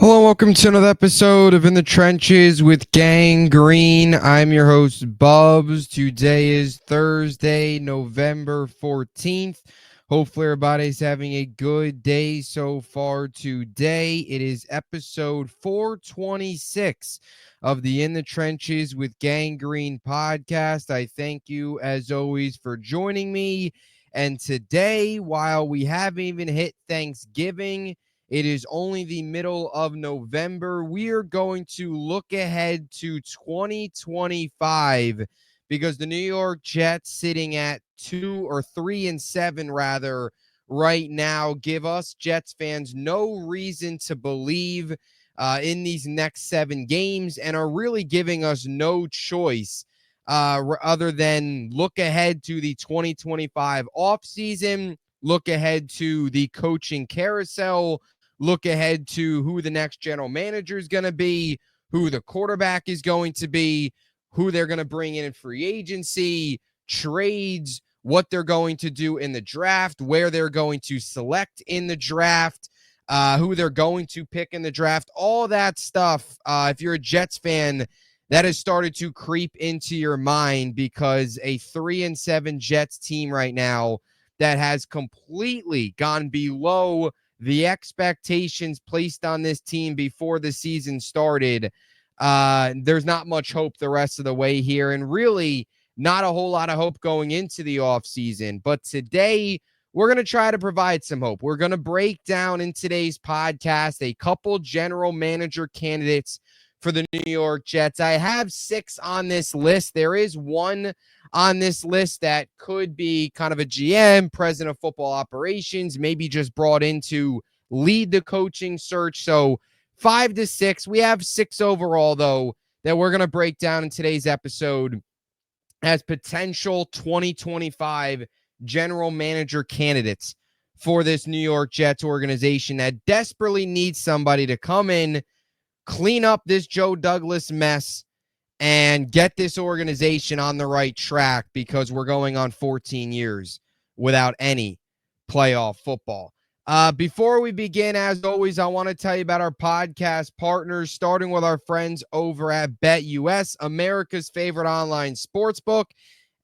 Hello and welcome to another episode of In the Trenches with Gang Green. I'm your host, Bubbs. Today is Thursday, November 14th. Hopefully everybody's having a good day so far today. It is episode 426 of the In the Trenches with Gang Green podcast. I thank you, as always, for joining me. And today, while we haven't even hit Thanksgiving, it is only the middle of November. We are going to look ahead to 2025 because the New York Jets, sitting at 3-7 rather right now, give us Jets fans no reason to believe in these next 7 games and are really giving us no choice other than look ahead to the 2025 offseason, look ahead to the coaching carousel, look ahead to who the next general manager is going to be, who the quarterback is going to be, who they're going to bring in free agency, trades, what they're going to do in the draft, where they're going to select in the draft, who they're going to pick in the draft, all that stuff. If you're a Jets fan, that has started to creep into your mind because a 3-7 Jets team right now that has completely gone below the expectations placed on this team before the season started. There's not much hope the rest of the way here, and really not a whole lot of hope going into the offseason. But today, we're going to try to provide some hope. We're going to break down in today's podcast a couple general manager candidates for the New York Jets. I have 6 on this list. There is one on this list that could be kind of a GM, president of football operations, maybe just brought in to lead the coaching search. So 5 to 6. We have 6 overall, though, that we're going to break down in today's episode as potential 2025 general manager candidates for this New York Jets organization that desperately needs somebody to come in, clean up this Joe Douglas mess, and get this organization on the right track because we're going on 14 years without any playoff football. Before we begin, as always, I want to tell you about our podcast partners, starting with our friends over at BetUS, America's favorite online sportsbook.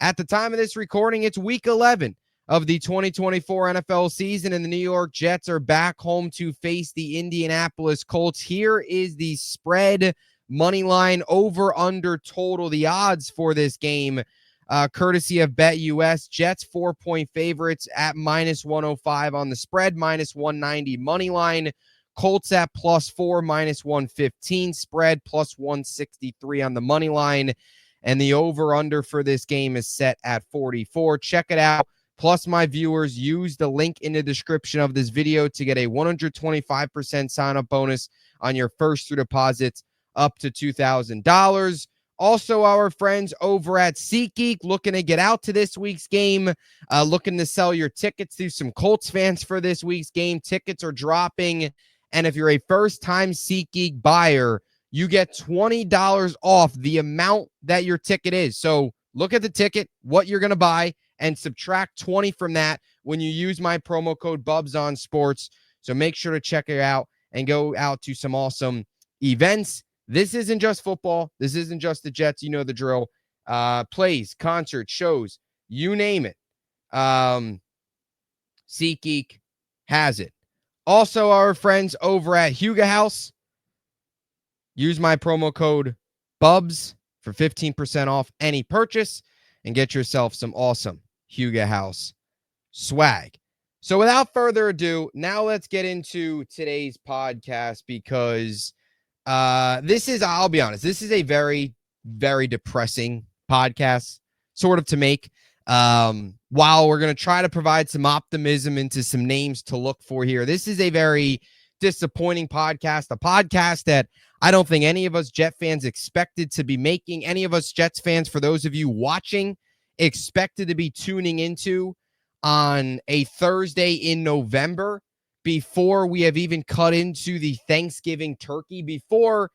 At the time of this recording, it's week 11 of the 2024 NFL season, and the New York Jets are back home to face the Indianapolis Colts. Here is the spread, money line, over, under, total, the odds for this game, courtesy of BetUS. Jets 4-point favorites at -105 on the spread, -190 money line. Colts at +4, -115 spread, +163 on the money line. And the over-under for this game is set at 44. Check it out. Plus, my viewers, use the link in the description of this video to get a 125% sign-up bonus on your first 2 deposits up to $2,000. Also, our friends over at SeatGeek, looking to get out to this week's game, looking to sell your tickets to some Colts fans for this week's game. Tickets are dropping, and if you're a first-time SeatGeek buyer, you get $20 off the amount that your ticket is. So look at the ticket, what you're going to buy, and subtract 20 from that when you use my promo code BUBBSONSPORTS. So make sure to check it out and go out to some awesome events. This isn't just football. This isn't just the Jets. You know the drill. Plays, concerts, shows, you name it. SeatGeek has it. Also, our friends over at Huga House, use my promo code BUBBS for 15% off any purchase and get yourself some awesome Huga House swag. So without further ado, now let's get into today's podcast because I'll be honest, this is a very, very depressing podcast sort of to make. While we're going to try to provide some optimism into some names to look for here, this is a very disappointing podcast, a podcast that I don't think any of us Jet fans expected to be making. Any of us Jets fans, for those of you watching, expected to be tuning into on a Thursday in November before we have even cut into the Thanksgiving turkey, before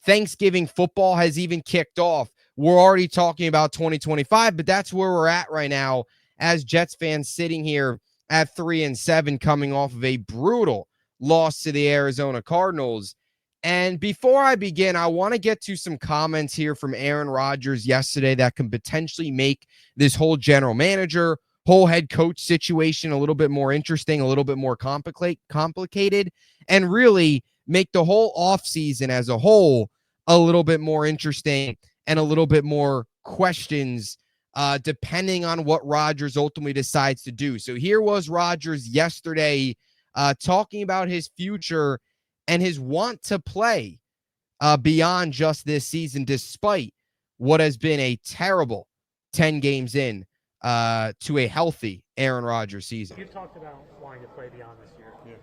Thanksgiving football has even kicked off. We're already talking about 2025, but that's where we're at right now as Jets fans sitting here at 3-7, coming off of a brutal loss to the Arizona Cardinals. And before I begin, I want to get to some comments here from Aaron Rodgers yesterday that can potentially make this whole general manager, whole head coach situation a little bit more interesting, a little bit more complicated, and really make the whole offseason as a whole a little bit more interesting and a little bit more questions depending on what Rodgers ultimately decides to do. So here was Rodgers yesterday talking about his future and his want to play beyond just this season, despite what has been a terrible 10 games in to a healthy Aaron Rodgers season. You've talked about wanting to play beyond this year. Yeah.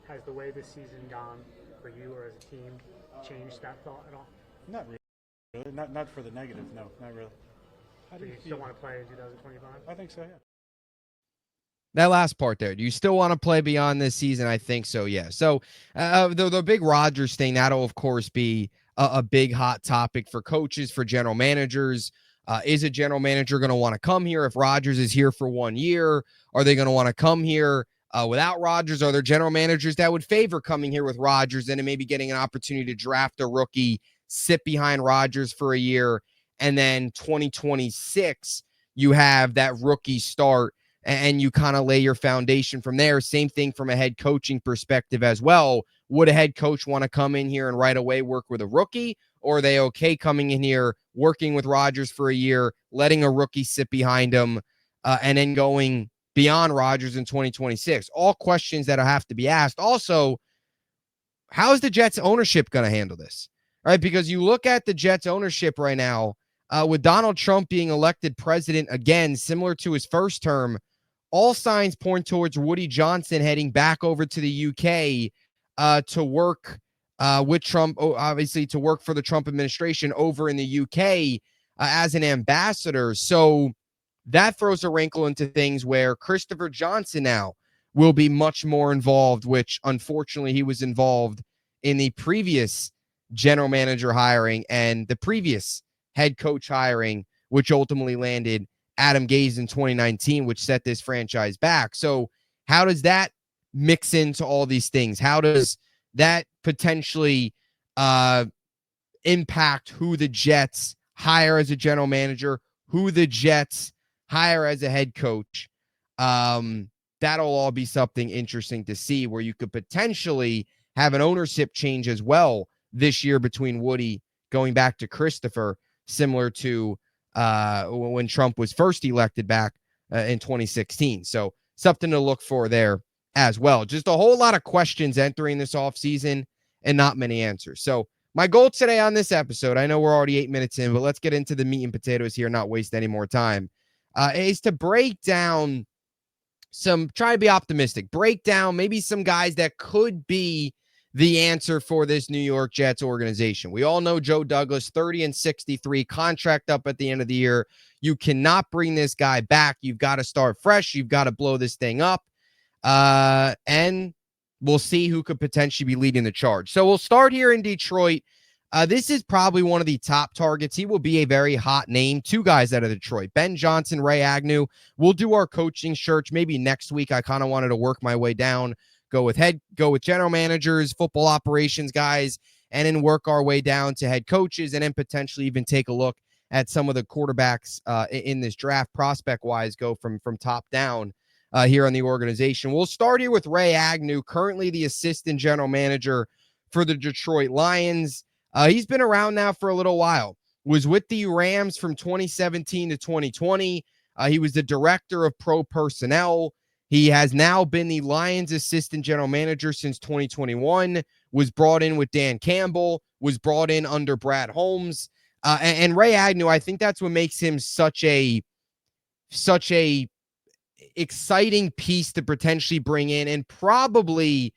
Has the way this season gone for you or as a team changed that thought at all? Not really. Not for the negative, no, not really. How do you still want to play in 2025? I think so, yeah. That last part there. Do you still want to play beyond this season? I think so, yeah. So the big Rodgers thing, that'll, of course, be a big hot topic for coaches, for general managers. Is a general manager going to want to come here if Rodgers is here for 1 year? Are they going to want to come here without Rodgers? Are there general managers that would favor coming here with Rodgers and maybe getting an opportunity to draft a rookie, sit behind Rodgers for a year, and then 2026, you have that rookie start and you kind of lay your foundation from there. Same thing from a head coaching perspective as well. Would a head coach want to come in here and right away work with a rookie? Or are they okay coming in here, working with Rodgers for a year, letting a rookie sit behind him, and then going beyond Rodgers in 2026? All questions that have to be asked. Also, how is the Jets ownership going to handle this? All right, because you look at the Jets ownership right now, with Donald Trump being elected president again, similar to his first term, all signs point towards Woody Johnson heading back over to the UK to work with Trump, obviously to work for the Trump administration over in the UK as an ambassador. So that throws a wrinkle into things where Christopher Johnson now will be much more involved, which unfortunately he was involved in the previous general manager hiring and the previous head coach hiring, which ultimately landed Adam Gase in 2019, which set this franchise back. So how does that mix into all these things? How does that potentially impact who the Jets hire as a general manager, who the Jets hire as a head coach? That'll all be something interesting to see, where you could potentially have an ownership change as well this year between Woody going back to Christopher, similar to when Trump was first elected back in 2016. So something to look for there as well. Just a whole lot of questions entering this offseason and not many answers. So my goal today on this episode, I know we're already 8 minutes in, but let's get into the meat and potatoes here, not waste any more time, is to break down try to be optimistic, break down maybe some guys that could be the answer for this New York Jets organization. We all know Joe Douglas, 30-63, contract up at the end of the year. You cannot bring this guy back. You've got to start fresh. You've got to blow this thing up. And we'll see who could potentially be leading the charge. So we'll start here in Detroit. This is probably one of the top targets. He will be a very hot name. Two guys out of Detroit, Ben Johnson, Ray Agnu. We'll do our coaching search maybe next week. I kind of wanted to work my way down, go with general managers, football operations guys, and then work our way down to head coaches, and then potentially even take a look at some of the quarterbacks in this draft, prospect-wise, go from top down here on the organization. We'll start here with Ray Agnu, currently the assistant general manager for the Detroit Lions. He's been around now for a little while. Was with the Rams from 2017 to 2020. He was the director of pro personnel. He has now been the Lions assistant general manager since 2021, was brought in with Dan Campbell, was brought in under Brad Holmes. And Ray Agnu, I think that's what makes him such a exciting piece to potentially bring in, and probably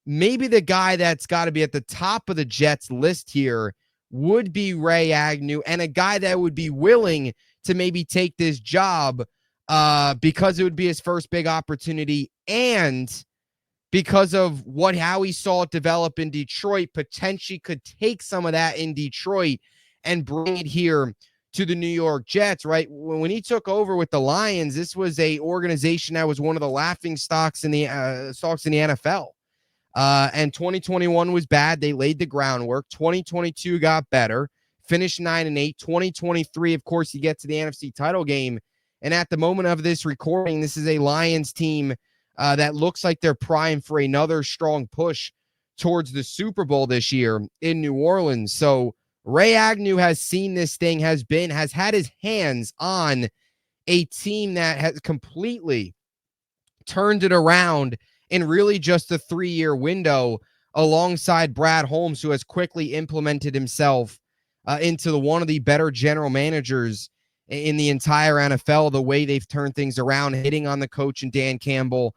maybe the guy that's got to be at the top of the Jets list here would be Ray Agnu, and a guy that would be willing to maybe take this job because it would be his first big opportunity, and because of how he saw it develop in Detroit, potentially could take some of that in Detroit and bring it here to the New York Jets, right? When he took over with the Lions, this was a organization that was one of the laughing stocks in the NFL. And 2021 was bad. They laid the groundwork. 2022 got better, finished 9-8. 2023, of course, you get to the NFC title game. And at the moment of this recording, this is a Lions team that looks like they're primed for another strong push towards the Super Bowl this year in New Orleans. So Ray Agnew has seen this thing, has had his hands on a team that has completely turned it around in really just a 3-year window, alongside Brad Holmes, who has quickly implemented himself into one of the better general managers in the entire NFL, the way they've turned things around, hitting on the coach and Dan Campbell.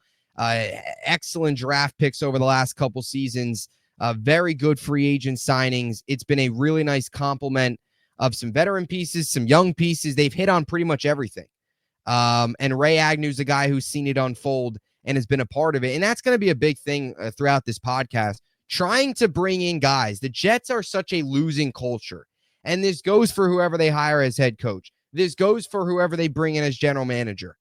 Excellent draft picks over the last couple seasons. Very good free agent signings. It's been a really nice complement of some veteran pieces, some young pieces. They've hit on pretty much everything. And Ray Agnew's a guy who's seen it unfold and has been a part of it. And that's going to be a big thing throughout this podcast, trying to bring in guys. The Jets are such a losing culture. And this goes for whoever they hire as head coach. This goes for whoever they bring in as general manager.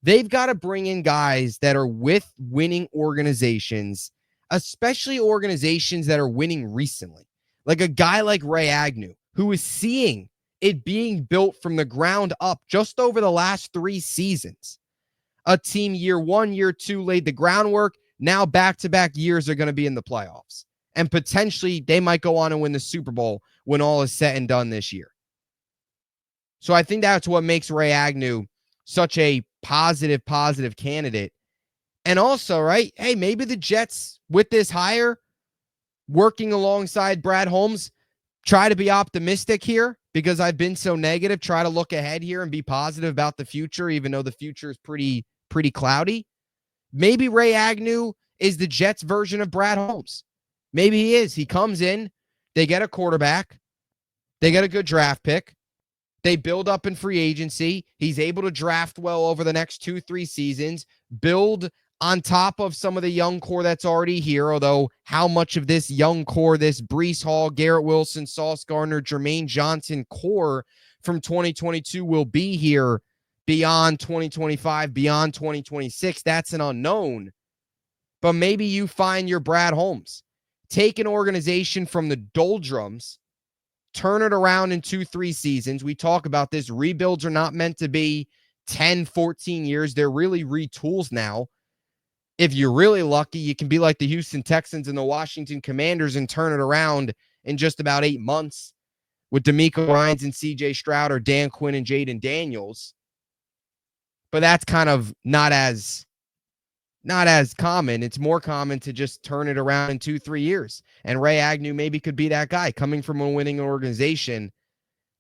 They've got to bring in guys that are with winning organizations, especially organizations that are winning recently. Like a guy like Ray Agnew, who is seeing it being built from the ground up just over the last 3 seasons. A team year 1, year 2 laid the groundwork. Now back-to-back years are going to be in the playoffs. And potentially they might go on and win the Super Bowl when all is said and done this year. So I think that's what makes Ray Agnew such a positive candidate. And also, right, hey, maybe the Jets with this hire, working alongside Brad Holmes, try to be optimistic here, because I've been so negative. Try to look ahead here and be positive about the future, even though the future is pretty cloudy. Maybe Ray Agnew is the Jets version of Brad Holmes. Maybe he is. He comes in, they get a quarterback, they get a good draft pick, they build up in free agency. He's able to draft well over the next 2-3 seasons, build on top of some of the young core that's already here, although how much of this young core, this Breece Hall, Garrett Wilson, Sauce Gardner, Jermaine Johnson core from 2022 will be here beyond 2025, beyond 2026, that's an unknown. But maybe you find your Brad Holmes. Take an organization from the doldrums, turn it around in 2-3 seasons. We talk about this. Rebuilds are not meant to be 10, 14 years. They're really retools now. If you're really lucky, you can be like the Houston Texans and the Washington Commanders and turn it around in just about 8 months with DeMeco Ryans and C.J. Stroud, or Dan Quinn and Jaden Daniels. But that's kind of not as common. It's more common to just turn it around in 2-3 years. And Ray Agnew maybe could be that guy, coming from a winning organization,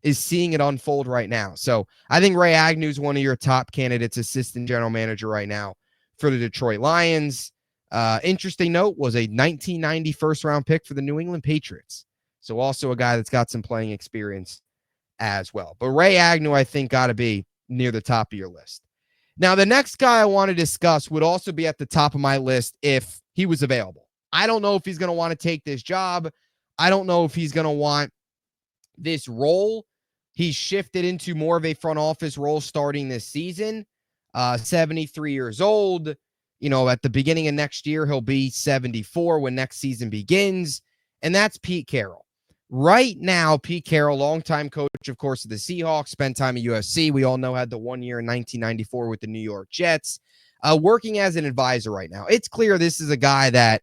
is seeing it unfold right now. So I think Ray Agnew is one of your top candidates, assistant general manager right now for the Detroit Lions. Interesting note, was a 1990 first-round pick for the New England Patriots. So also a guy that's got some playing experience as well. But Ray Agnew, I think, got to be near the top of your list. Now, the next guy I want to discuss would also be at the top of my list if he was available. I don't know if he's going to want to take this job. I don't know if he's going to want this role. He's shifted into more of a front office role starting this season. 73 years old. You know, at the beginning of next year, he'll be 74 when next season begins. And that's Pete Carroll. Right now, Pete Carroll, longtime coach, of course, of the Seahawks, spent time at USC. We all know had the 1 year in 1994 with the New York Jets, working as an advisor right now. It's clear this is a guy that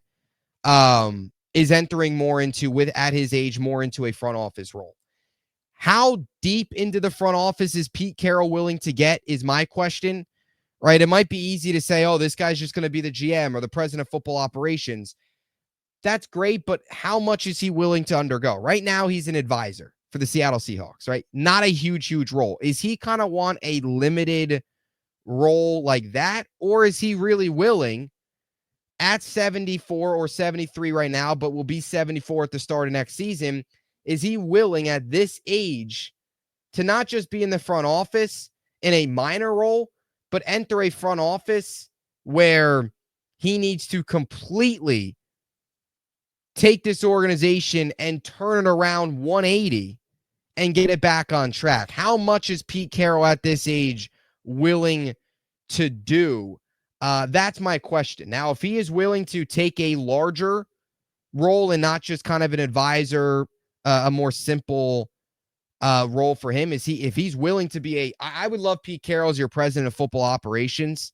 is entering more into, at his age, more into a front office role. How deep into the front office is Pete Carroll willing to get is my question, right? It might be easy to say, oh, this guy's just going to be the GM or the president of football operations. That's great, but how much is he willing to undergo? Right now, he's an advisor for the Seattle Seahawks, right? Not a huge role. Is he kind of want a limited role like that? Or is he really willing at 74 or 73 right now, but will be 74 at the start of next season? Is he willing at this age to not just be in the front office in a minor role, but enter a front office where he needs to completely take this organization and turn it around 180 and get it back on track? How much is Pete Carroll at this age willing to do? That's my question. Now, if he is willing to take a larger role and not just kind of an advisor, a more simple role for him, if he's willing to be I would love Pete Carroll as your president of football operations,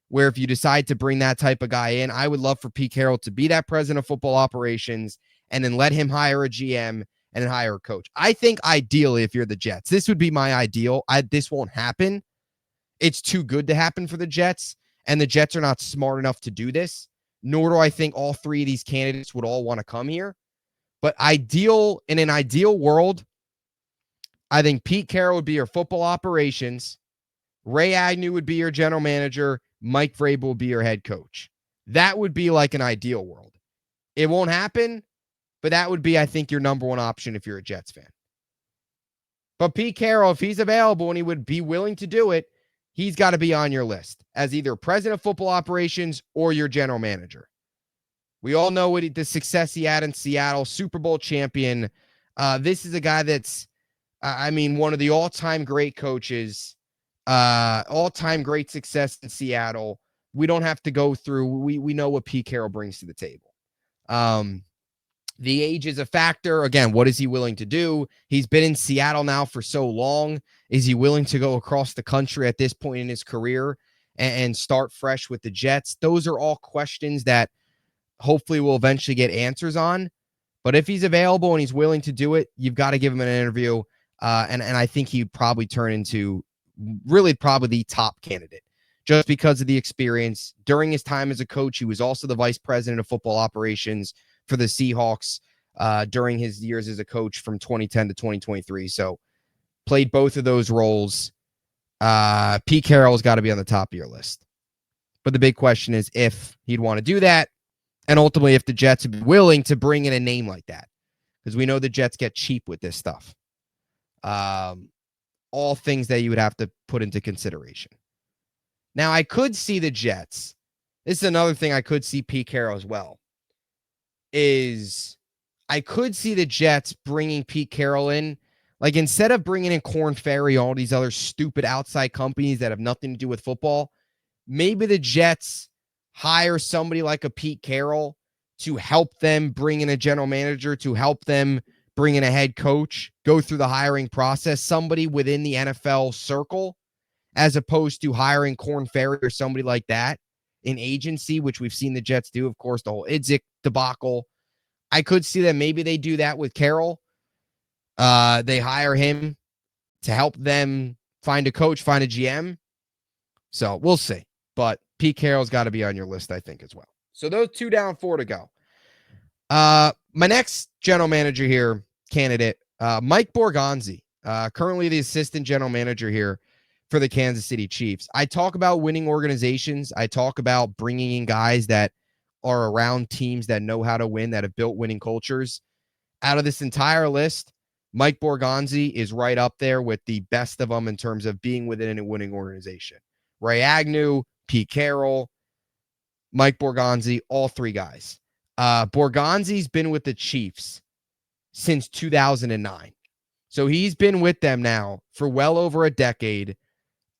where if you decide to bring that type of guy in, I would love for Pete Carroll to be that president of football operations and then let him hire a GM and then hire a coach. I think ideally, if you're the Jets, this would be my ideal. This won't happen. It's too good to happen for the Jets, and the Jets are not smart enough to do this, nor do I think all three of these candidates would all want to come here. But in an ideal world, I think Pete Carroll would be your football operations. Ray Agnu would be your general manager. Mike Vrabel would be your head coach. That would be like an ideal world. It won't happen, but that would be, I think, your number one option if you're a Jets fan. But Pete Carroll, if he's available and he would be willing to do it, he's got to be on your list as either president of football operations or your general manager. We all know the success he had in Seattle, Super Bowl champion. This is a guy that's, one of the all-time great coaches, all-time great success in Seattle. We don't have to go through. We know what Pete Carroll brings to the table. The age is a factor. Again, what is he willing to do? He's been in Seattle now for so long. Is he willing to go across the country at this point in his career and start fresh with the Jets? Those are all questions that hopefully we'll eventually get answers on. But if he's available and he's willing to do it, you've got to give him an interview. And I think he'd probably turn into really probably the top candidate just because of the experience. During his time as a coach, he was also the vice president of football operations for the Seahawks during his years as a coach from 2010 to 2023. So played both of those roles. Pete Carroll's got to be on the top of your list. But the big question is if he'd want to do that, and ultimately if the Jets would be willing to bring in a name like that, because we know the Jets get cheap with this stuff. All things that you would have to put into consideration. Now, I could see the Jets. This is another thing I could see Pete Carroll as well. Is I could see the Jets bringing Pete Carroll in. Like, instead of bringing in Korn Ferry, all these other stupid outside companies that have nothing to do with football, maybe the Jets hire somebody like a Pete Carroll to help them bring in a general manager, to help them bring in a head coach, go through the hiring process, somebody within the NFL circle, as opposed to hiring Korn Ferry or somebody like that in agency, which we've seen the Jets do, of course, the whole Idzik debacle. I could see that maybe they do that with Carroll. They hire him to help them find a coach, find a GM. So we'll see. But Pete Carroll's got to be on your list, I think, as well. So those two down, 4 to go. My next general manager here, candidate, Mike Borgonzi, currently the assistant general manager here for the Kansas City Chiefs. I talk about winning organizations. I talk about bringing in guys that are around teams that know how to win, that have built winning cultures. Out of this entire list, Mike Borgonzi is right up there with the best of them in terms of being within a winning organization. Ray Agnu, Pete Carroll, Mike Borgonzi, all three guys. Borgonzi's been with the Chiefs since 2009. So he's been with them now for well over a decade.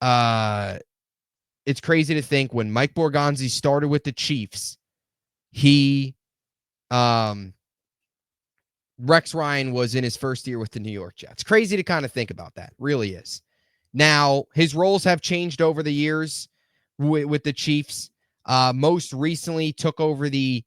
It's crazy to think when Mike Borgonzi started with the Chiefs, Rex Ryan was in his first year with the New York Jets. Crazy to kind of think about that. Really is. Now, his roles have changed over the years with the Chiefs. Most recently took over the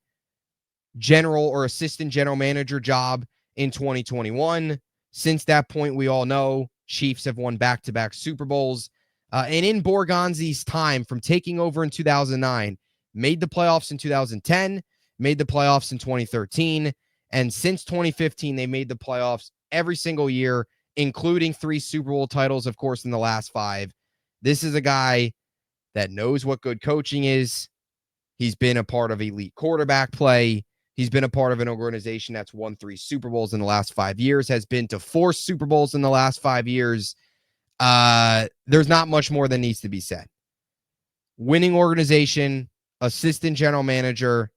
general or assistant general manager job in 2021. Since that point, we all know Chiefs have won back-to-back Super Bowls. And in Borgonzi's time from taking over in 2009, made the playoffs in 2010, made the playoffs in 2013, and since 2015, they made the playoffs every single year, including 3 Super Bowl titles, of course, in the last 5. This is a guy that knows what good coaching is. He's been a part of elite quarterback play. He's been a part of an organization that's won 3 Super Bowls in the last 5 years, has been to 4 Super Bowls in the last 5 years. There's not much more that needs to be said. Winning organization, assistant general manager,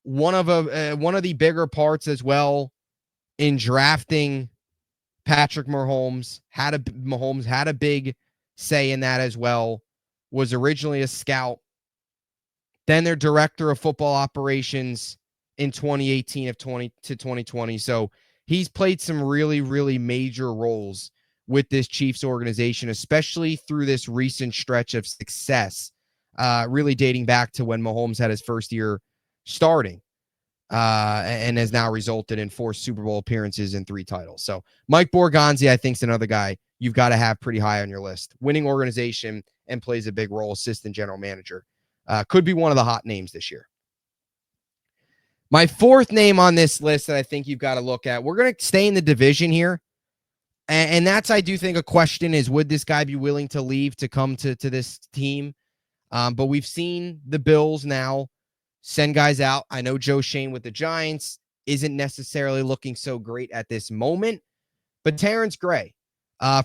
one of the bigger parts as well in drafting Patrick Mahomes, had a big say in that as well. was originally a scout, then their director of football operations in 2018 to 2020. So he's played some really, really major roles with this Chiefs organization, especially through this recent stretch of success, really dating back to when Mahomes had his first year starting, and has now resulted in 4 Super Bowl appearances and 3 titles. So Mike Borgonzi, I think, is another guy you've got to have pretty high on your list. Winning organization and plays a big role, assistant general manager. Could be one of the hot names this year. My 4th name on this list that I think you've got to look at, we're going to stay in the division here. And that's, I do think, a question is, would this guy be willing to leave to come to this team? But we've seen the Bills now send guys out. I know Joe Shane with the Giants isn't necessarily looking so great at this moment, but Terence Gray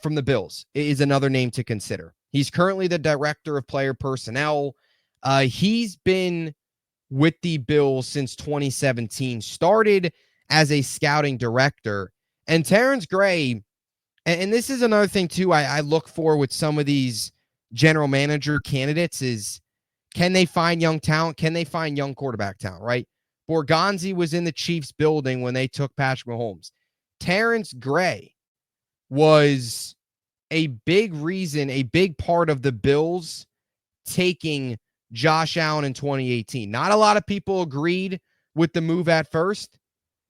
from the Bills is another name to consider. He's currently the director of player personnel. He's been with the Bills since 2017, started as a scouting director. And Terence Gray, and this is another thing too I look for with some of these general manager candidates is, can they find young talent? Can they find young quarterback talent, right? Borgonzi was in the Chiefs building when they took Patrick Mahomes. Terence Gray was a big reason, a big part of the Bills taking Josh Allen in 2018. Not a lot of people agreed with the move at first.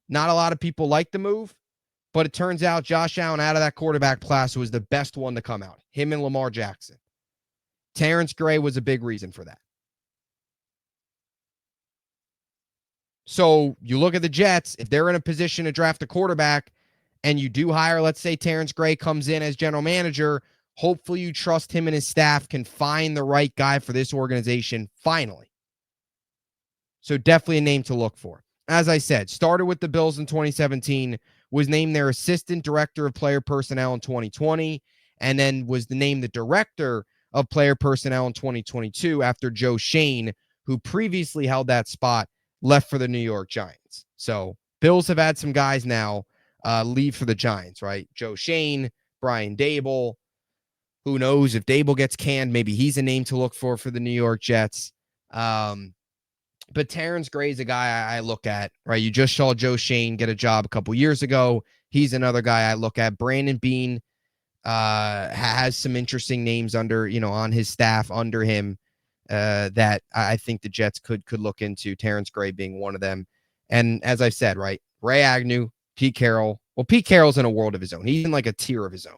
Not a lot of people liked the move, but it turns out Josh Allen out of that quarterback class was the best one to come out. Him and Lamar Jackson. Terence Gray was a big reason for that. So you look at the Jets, if they're in a position to draft a quarterback and you do hire, let's say Terence Gray comes in as general manager, hopefully you trust him and his staff can find the right guy for this organization finally. So definitely a name to look for. As I said, started with the Bills in 2017, was named their assistant director of player personnel in 2020, and then was named the director of player personnel in 2022 after Joe Shane, who previously held that spot, left for the New York Giants. So Bills have had some guys now leave for the Giants, right? Joe Shane, Brian Dable. Who knows if Dable gets canned? Maybe he's a name to look for the New York Jets. But Terence Gray is a guy I look at, right? You just saw Joe Shane get a job a couple years ago. He's another guy I look at. Brandon Beane has some interesting names under, on his staff under him that I think the Jets could look into. Terence Gray being one of them. And as I said, right, Ray Agnu, Pete Carroll. Well, Pete Carroll's in a world of his own. He's in like a tier of his own.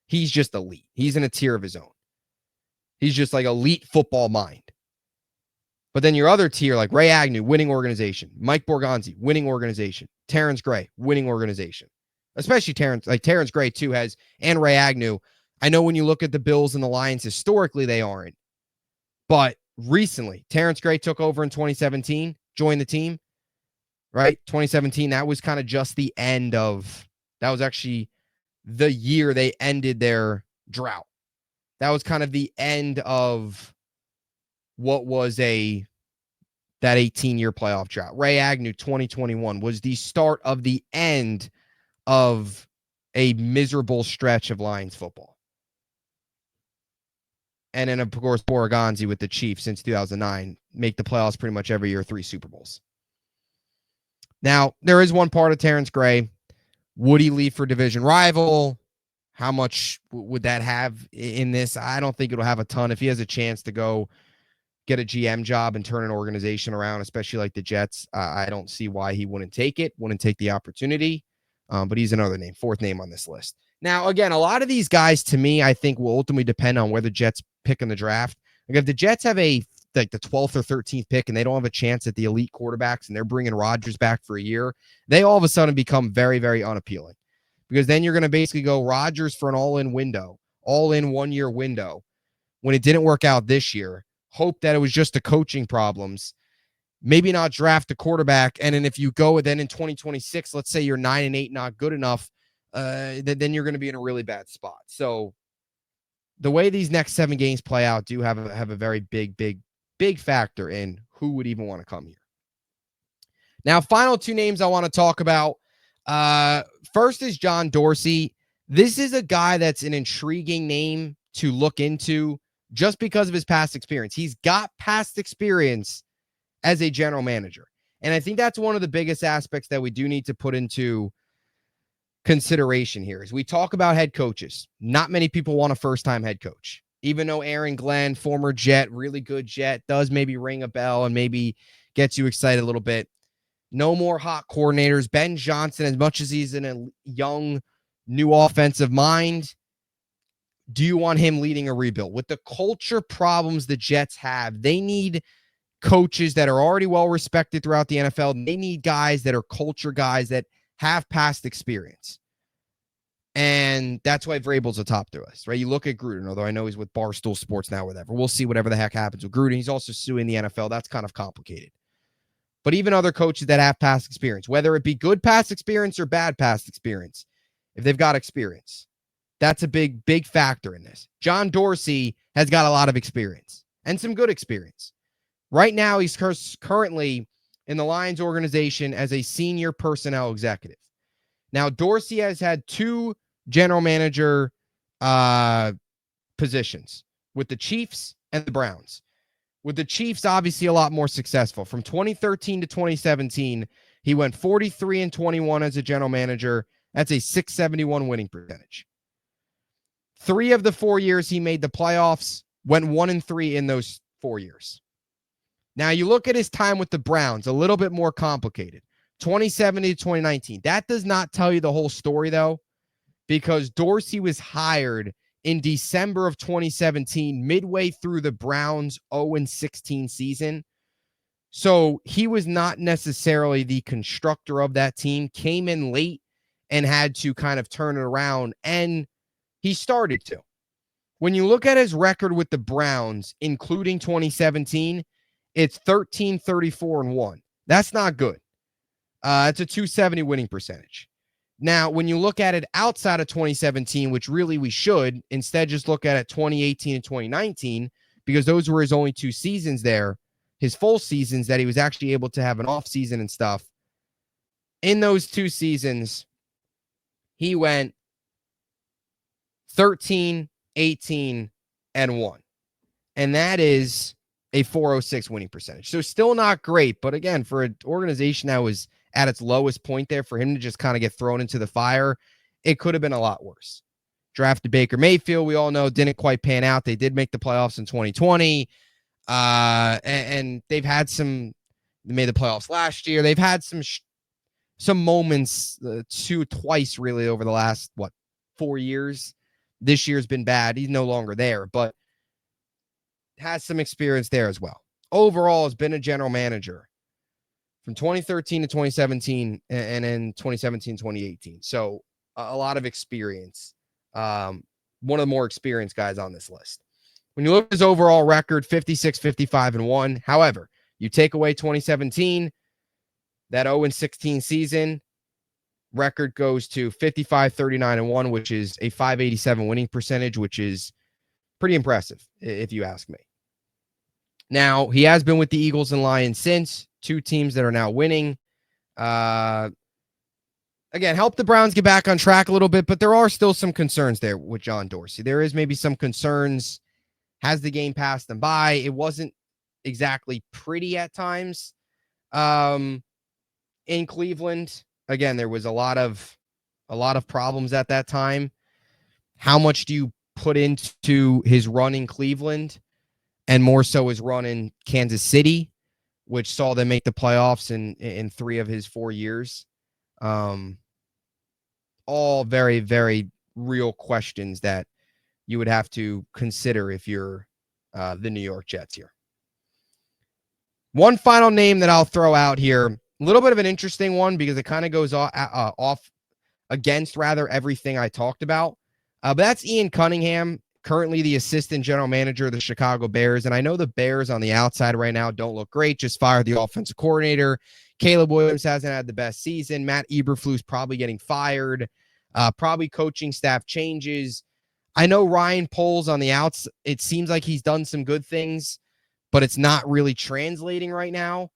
He's just elite. He's in a tier of his own. He's just like elite football mind. But then your other tier, like Ray Agnew, winning organization. Mike Borgonzi, winning organization. Terence Gray, winning organization. Especially Terence Gray too has, and Ray Agnew. I know when you look at the Bills and the Lions, historically they aren't. But recently, Terence Gray took over in 2017, joined the team, right? 2017, that was kind of just the end of, that was actually the year they ended their drought. That was kind of the end of what was that 18-year playoff drought. Ray Agnew, 2021, was the start of the end of a miserable stretch of Lions football. And then, of course, Borgonzi with the Chiefs since 2009, make the playoffs pretty much every year, 3 Super Bowls. Now, there is one part of Terence Gray. Would he leave for division rival? How much would that have in this? I don't think it'll have a ton. If he has a chance to go get a GM job and turn an organization around, especially like the Jets, I don't see why he wouldn't take it, wouldn't take the opportunity. But he's another name, 4th name on this list. Now, again, a lot of these guys, to me, I think will ultimately depend on where the Jets pick in the draft. Like if the Jets have the 12th or 13th pick and they don't have a chance at the elite quarterbacks and they're bringing Rodgers back for a year, they all of a sudden become very, very unappealing. Because then you're going to basically go Rodgers for an all-in window, all-in 1-year window. When it didn't work out this year, hope that it was just the coaching problems. Maybe not draft a quarterback. And then if you go then in 2026, let's say you're 9-8, not good enough, then you're going to be in a really bad spot. So the way these next 7 games play out do have a very big factor in who would even want to come here. Now, final 2 names I want to talk about. First is John Dorsey. This is a guy that's an intriguing name to look into just because of his past experience. He's got past experience as a general manager. And I think that's one of the biggest aspects that we do need to put into consideration here. As we talk about head coaches, not many people want a first-time head coach. Even though Aaron Glenn, former Jet, really good Jet, does maybe ring a bell and maybe gets you excited a little bit. No more hot coordinators. Ben Johnson, as much as he's in a young, new offensive mind, do you want him leading a rebuild? With the culture problems the Jets have, they need coaches that are already well respected throughout the NFL. They need guys that are culture guys that have past experience. And that's why Vrabel's a top through us, right? You look at Gruden, although I know he's with Barstool Sports now, whatever. We'll see whatever the heck happens with Gruden. He's also suing the NFL. That's kind of complicated. But even other coaches that have past experience, whether it be good past experience or bad past experience, if they've got experience, that's a big, big factor in this. John Dorsey has got a lot of experience and some good experience. Right now, he's currently in the Lions organization as a senior personnel executive. Now, Dorsey has had 2 general manager positions with the Chiefs and the Browns. With the Chiefs, obviously a lot more successful. From 2013 to 2017, he went 43-21 as a general manager. That's a .671 winning percentage. 3 of the 4 years he made the playoffs, went 1-3 in those 4 years. Now, you look at his time with the Browns, a little bit more complicated. 2017 to 2019. That does not tell you the whole story, though, because Dorsey was hired in December of 2017, midway through the Browns' 0-16 season. So he was not necessarily the constructor of that team, came in late and had to kind of turn it around, and he started to. When you look at his record with the Browns, including 2017, it's 13-34-1. That's not good. It's a .270 winning percentage. Now, when you look at it outside of 2017, which really we should, instead just look at it 2018 and 2019, because those were his only 2 seasons there, his full seasons that he was actually able to have an off season and stuff. In those 2 seasons, he went 13-18-1. And that is a .406 winning percentage. So still not great, but again, for an organization that was at its lowest point there, for him to just kind of get thrown into the fire, it could have been a lot worse. Drafted Baker Mayfield, we all know, didn't quite pan out. They did make the playoffs in 2020. And they've had they made the playoffs last year. They've had some moments, twice really over the last, 4 years. This year's been bad. He's no longer there, but has some experience there as well. Overall, has been a general manager from 2013 to 2017 and then 2017, 2018. So a lot of experience. One of the more experienced guys on this list. When you look at his overall record, 56-55-1. However, you take away 2017, that 0-16 season, record goes to 55-39-1, which is a .587 winning percentage, which is pretty impressive, if you ask me. Now, he has been with the Eagles and Lions since, 2 teams that are now winning. Again, help the Browns get back on track a little bit, but there are still some concerns there with John Dorsey. There is maybe some concerns. Has the game passed them by? It wasn't exactly pretty at times in Cleveland. Again, there was a lot of problems at that time. How much do you put into his run in Cleveland, and more so his run in Kansas City, which saw them make the playoffs in 3 of his 4 years? All very, very real questions that you would have to consider if you're the New York Jets here. One final name that I'll throw out here, a little bit of an interesting one because it kind of goes off against everything I talked about. But that's Ian Cunningham, currently the assistant general manager of the Chicago Bears. And I know the Bears on the outside right now don't look great. Just fired the offensive coordinator. Caleb Williams hasn't had the best season. Matt Eberflus probably getting fired. Probably coaching staff changes. I know Ryan Poles on the outs. It seems like he's done some good things, but it's not really translating right now.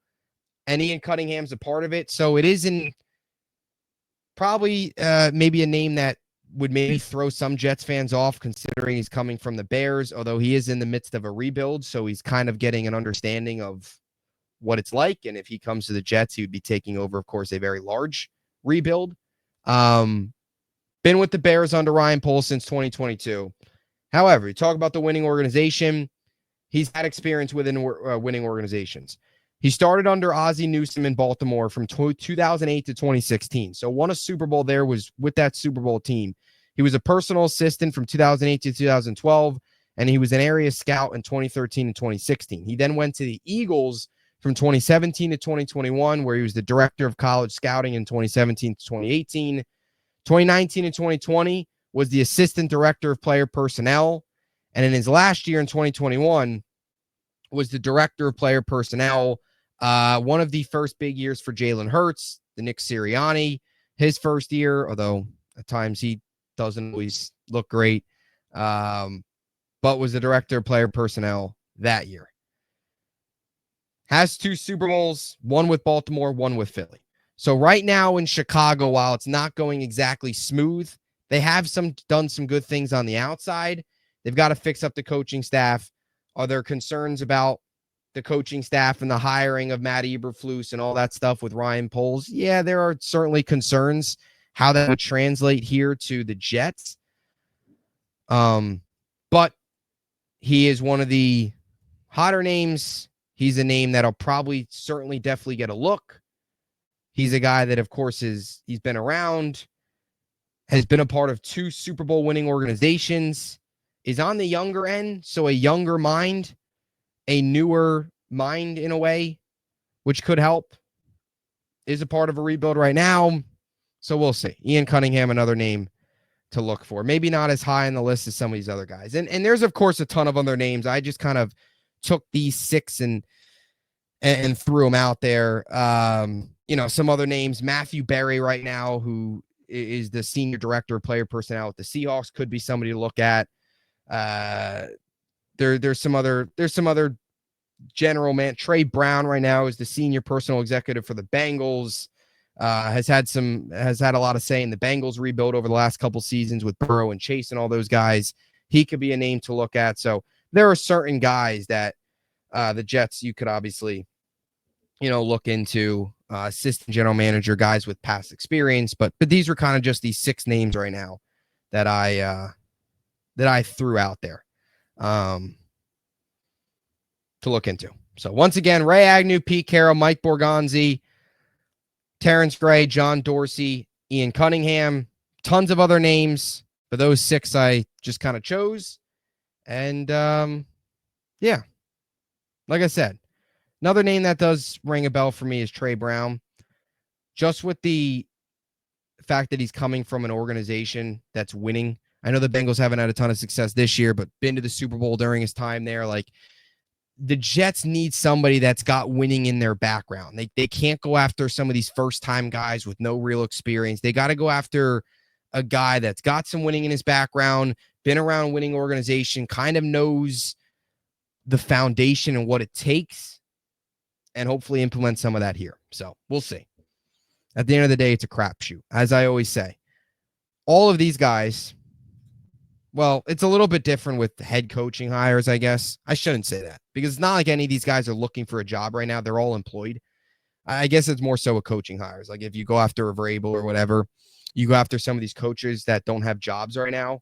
And Ian Cunningham's a part of it. So it isn't probably maybe a name that would maybe throw some Jets fans off considering he's coming from the Bears, although he is in the midst of a rebuild, so he's kind of getting an understanding of what it's like. And if he comes to the Jets, he would be taking over, of course, a very large rebuild. Been with the Bears under Ryan Poles since 2022. However, you talk about the winning organization. He's had experience within winning organizations. He started under Ozzie Newsome in Baltimore from 2008 to 2016. So won a Super Bowl there, was with that Super Bowl team. He was a personal assistant from 2008 to 2012, and he was an area scout in 2013 and 2016. He then went to the Eagles from 2017 to 2021, where he was the director of college scouting in 2017 to 2018. 2019 and 2020 was the assistant director of player personnel. And in his last year in 2021 was the director of player personnel. One of the first big years for Jalen Hurts, the Nick Sirianni, his first year, although at times he doesn't always look great, but was the director of player personnel that year. Has 2 Super Bowls, one with Baltimore, one with Philly. So right now in Chicago, while it's not going exactly smooth, they have done some good things on the outside. They've got to fix up the coaching staff. Are there concerns about the coaching staff and the hiring of Matt Eberflus and all that stuff with Ryan Poles? Yeah, there are certainly concerns how that would translate here to the Jets. But he is one of the hotter names. He's a name that'll probably definitely get a look. He's a guy that, of course, he's been around, has been a part of 2 Super Bowl winning organizations, is on the younger end, so a younger mind, a newer mind in a way, which could help, is a part of a rebuild right now. So we'll see. Ian Cunningham, another name to look for. Maybe not as high on the list as some of these other guys. And there's, of course, a ton of other names. I just kind of took these 6 and threw them out there. Some other names. Matthew Berry right now, who is the senior director of player personnel at the Seahawks, could be somebody to look at. There's some other general man. Trey Brown right now is the senior personal executive for the Bengals. Has had a lot of say in the Bengals rebuild over the last couple seasons with Burrow and Chase and all those guys. He could be a name to look at. So there are certain guys that the Jets, you could obviously, look into, assistant general manager, guys with past experience, but these were kind of just these 6 names right now that I threw out there to look into. So once again, Ray Agnu, Pete Carroll, Mike Borgonzi, Terence Gray, John Dorsey, Ian Cunningham, tons of other names, but those 6 I just kind of chose. And yeah, like I said, another name that does ring a bell for me is Trey Brown. Just with the fact that he's coming from an organization that's winning. I know the Bengals haven't had a ton of success this year, but been to the Super Bowl during his time there. Like, the Jets need somebody that's got winning in their background. They can't go after some of these first-time guys with no real experience. They got to go after a guy that's got some winning in his background, been around a winning organization, kind of knows the foundation and what it takes, and hopefully implement some of that here. So we'll see. At the end of the day, it's a crapshoot. As I always say, all of these guys, well, it's a little bit different with head coaching hires, I guess. I shouldn't say that because it's not like any of these guys are looking for a job right now. They're all employed. I guess it's more so with coaching hires. Like if you go after a Vrabel or whatever, you go after some of these coaches that don't have jobs right now.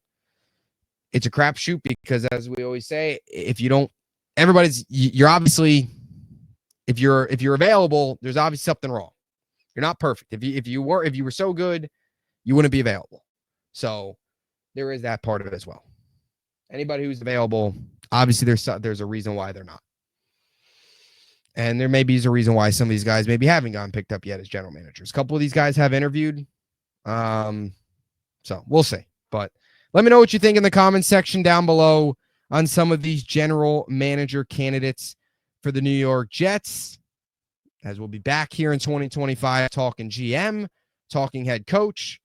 It's a crapshoot because, as we always say, if you don't, you're obviously, if you're available, there's obviously something wrong. You're not perfect. If you were so good, you wouldn't be available. So there is that part of it as well. Anybody who's available, obviously there's a reason why they're not. And there maybe is a reason why some of these guys maybe haven't gotten picked up yet as general managers. A couple of these guys have interviewed. So we'll see. But let me know what you think in the comments section down below on some of these general manager candidates for the New York Jets, as we'll be back here in 2025 talking GM, talking head coach,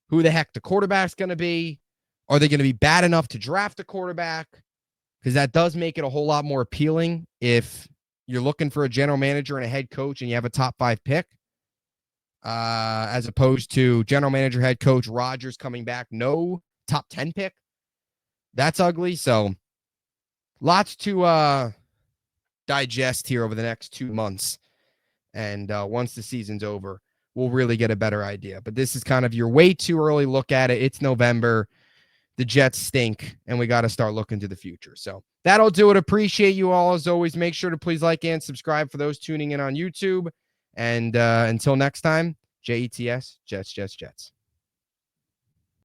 who the heck the quarterback's going to be. Are they going to be bad enough to draft a quarterback? Because that does make it a whole lot more appealing if you're looking for a general manager and a head coach and you have a top 5 pick. as opposed to general manager, head coach Rodgers coming back, no top 10 pick. That's ugly. So lots to digest here over the next 2 months. And once the season's over, we'll really get a better idea. But this is kind of your way too early look at it. It's November. The Jets stink, and we got to start looking to the future. So that'll do it. Appreciate you all. As always, make sure to please like and subscribe for those tuning in on YouTube. And until next time, JETS, Jets, Jets, Jets.